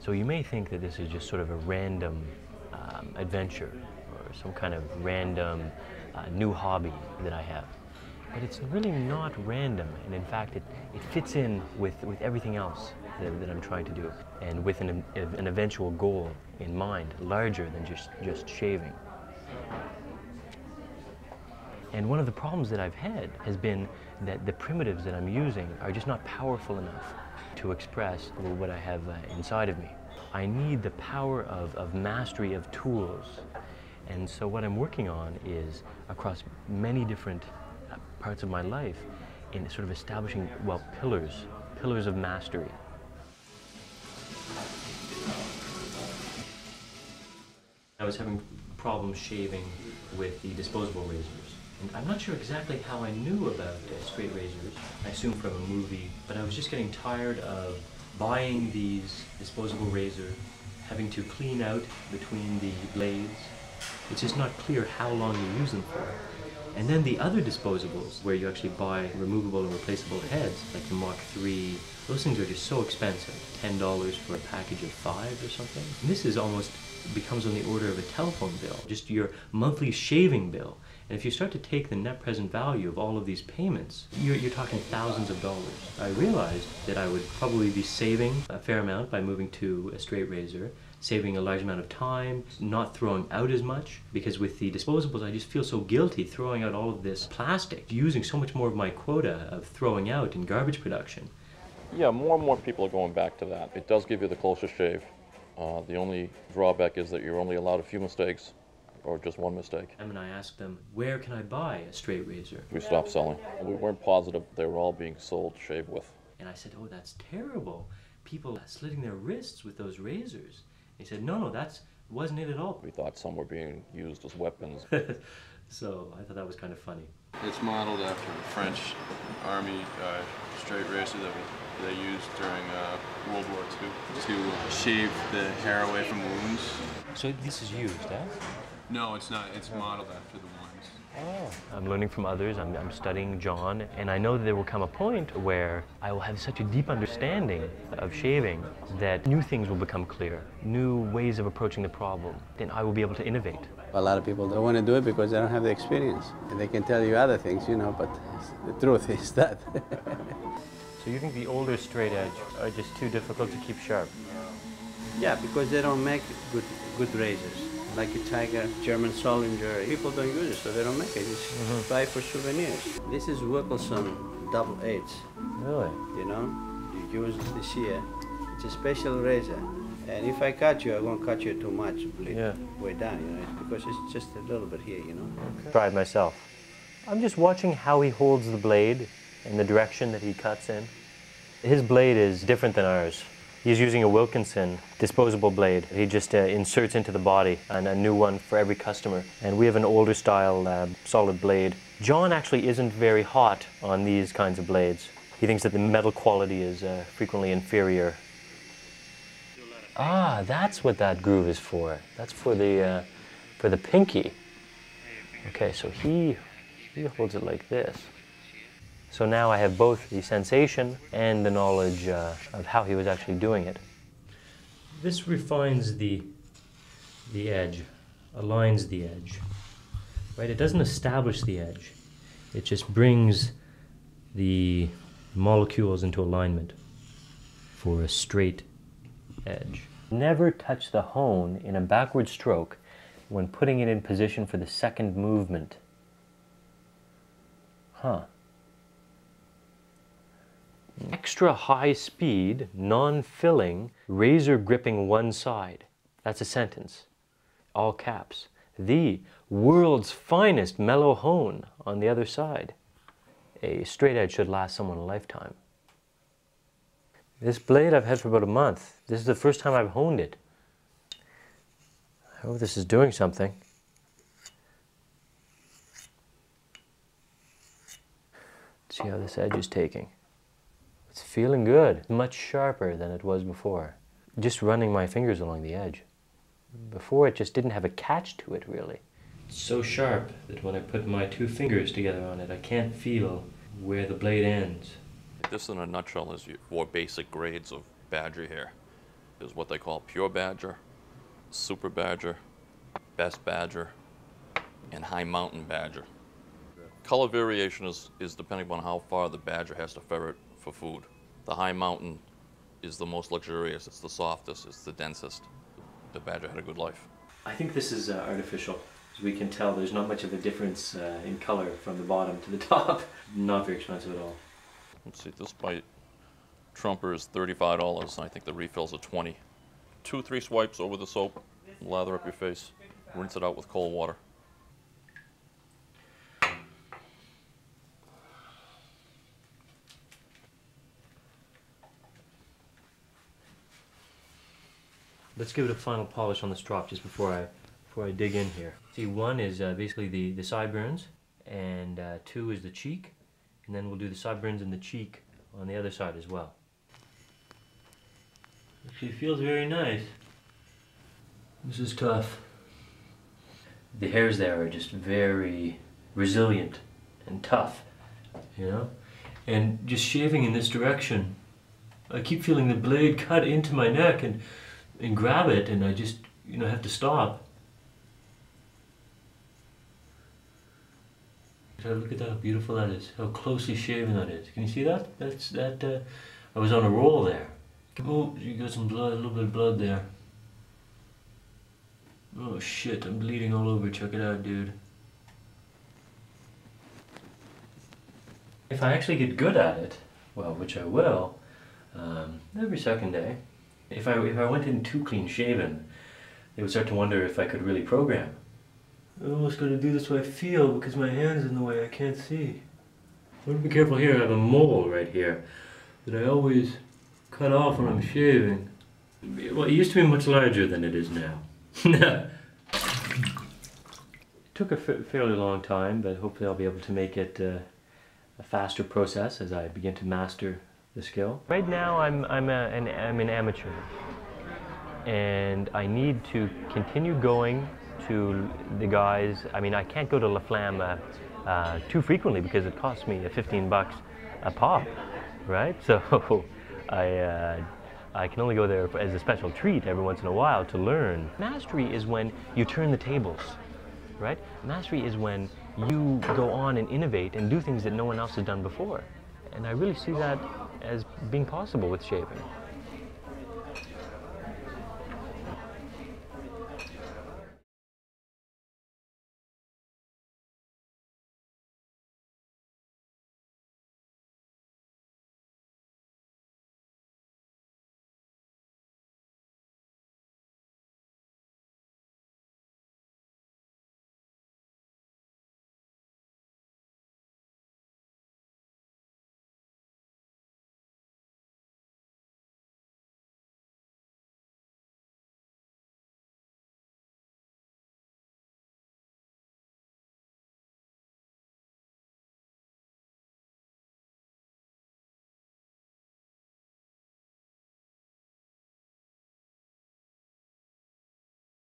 So you may think that this is just sort of a random adventure or some kind of random new hobby that I have. But it's really not random, and in fact it fits in with everything else that I'm trying to do, and with an eventual goal in mind, larger than just shaving. And one of the problems that I've had has been that the primitives that I'm using are just not powerful enough to express what I have inside of me. I need the power of mastery of tools. And so what I'm working on is, across many different parts of my life, in sort of establishing, well, pillars of mastery. I was having problems shaving with the disposable razors. And I'm not sure exactly how I knew about straight razors. I assume from a movie, but I was just getting tired of buying these disposable razors, having to clean out between the blades. It's just not clear how long you use them for. And then the other disposables, where you actually buy removable and replaceable heads, like the Mach 3, those things are just so expensive. $10 for a package of 5 or something. And this is almost becomes on the order of a telephone bill, just your monthly shaving bill. And if you start to take the net present value of all of these payments, you're talking thousands of dollars. I realized that I would probably be saving a fair amount by moving to a straight razor, saving a large amount of time, not throwing out as much, because with the disposables I just feel so guilty throwing out all of this plastic, using so much more of my quota of throwing out in garbage production. Yeah, more and more people are going back to that. It does give you the closer shave. The only drawback is that you're only allowed a few mistakes, or just one mistake. And I asked them, where can I buy a straight razor? We stopped selling. We weren't positive they were all being sold shave with. And I said, oh, that's terrible. People slitting their wrists with those razors. He said, no, wasn't it at all. We thought some were being used as weapons. So I thought that was kind of funny. It's modeled after the French Army straight razor that they used during World War II to shave the hair away from wounds. So this is used, eh? No, it's not. It's modeled after the ones. Oh. I'm learning from others, I'm studying John, and I know that there will come a point where I will have such a deep understanding of shaving that new things will become clear, new ways of approaching the problem, then I will be able to innovate. A lot of people don't want to do it because they don't have the experience. And they can tell you other things, you know, but the truth is that. So you think the older straight edge are just too difficult to keep sharp? Yeah, because they don't make good razors. Like a Tiger, German Solinger, people don't use it, so they don't make it. Just buy for souvenirs. This is Wilkinson double H. Really? You know, you use this here. It's a special razor. And if I cut you, I won't cut you too much, bleed way down, you know, because it's just a little bit here, you know. Okay. Try it myself. I'm just watching how he holds the blade and the direction that he cuts in. His blade is different than ours. He's using a Wilkinson disposable blade. He just inserts into the body, and a new one for every customer. And we have an older style solid blade. John actually isn't very hot on these kinds of blades. He thinks that the metal quality is frequently inferior. Ah, that's what that groove is for. That's for the pinky. Okay, so he holds it like this. So now I have both the sensation and the knowledge of how he was actually doing it. This refines the edge, aligns the edge, right? It doesn't establish the edge. It just brings the molecules into alignment for a straight edge. Never touch the hone in a backward stroke when putting it in position for the second movement. Huh. Extra high speed, non-filling, razor gripping one side. That's a sentence. All caps. The world's finest mellow hone on the other side. A straight edge should last someone a lifetime. This blade I've had for about a month. This is the first time I've honed it. I hope this is doing something. Let's see how this edge is taking. It's feeling good. Much sharper than it was before. Just running my fingers along the edge. Before it just didn't have a catch to it, really. It's so sharp that when I put my two fingers together on it, I can't feel where the blade ends. This in a nutshell is your 4 basic grades of badger hair. is what they call pure badger, super badger, best badger, and high mountain badger. Color variation is depending upon how far the badger has to ferret for food. The high mountain is the most luxurious, it's the softest, it's the densest. The badger had a good life. I think this is artificial. As we can tell, there's not much of a difference in color from the bottom to the top. Not very expensive at all. Let's see, this bite trumper is $35, and I think the refills are 20. 2-3 swipes over the soap, lather up your face, rinse it out with cold water. Let's give it a final polish on the strop just before I dig in here. See, one is basically the sideburns, and two is the cheek, and then we'll do the sideburns and the cheek on the other side as well. Actually feels very nice. This is tough. The hairs there are just very resilient and tough, you know? And just shaving in this direction, I keep feeling the blade cut into my neck and grab it, and I just, you know, have to stop. Look at that, how beautiful that is, how closely shaven that is. Can you see that? I was on a roll there. Oh, you got some blood, a little bit of blood there. Oh shit, I'm bleeding all over, check it out, dude. If I actually get good at it, well, which I will, every second day, if I went in too clean shaven, they would start to wonder if I could really program. I almost got to do this way I feel because my hand's in the way, I can't see. I want to be careful here, I have a mole right here that I always cut off when I'm shaving. Well, it used to be much larger than it is now. It took a fairly long time, but hopefully I'll be able to make it a faster process as I begin to master the skill. Right now I'm an amateur, and I need to continue going to the guys. I mean, I can't go to La Flamme too frequently because it costs me 15 bucks a pop, right? So I can only go there as a special treat every once in a while to learn. Mastery is when you turn the tables, right? Mastery is when you go on and innovate and do things that no one else has done before. And I really see that as being possible with shaving.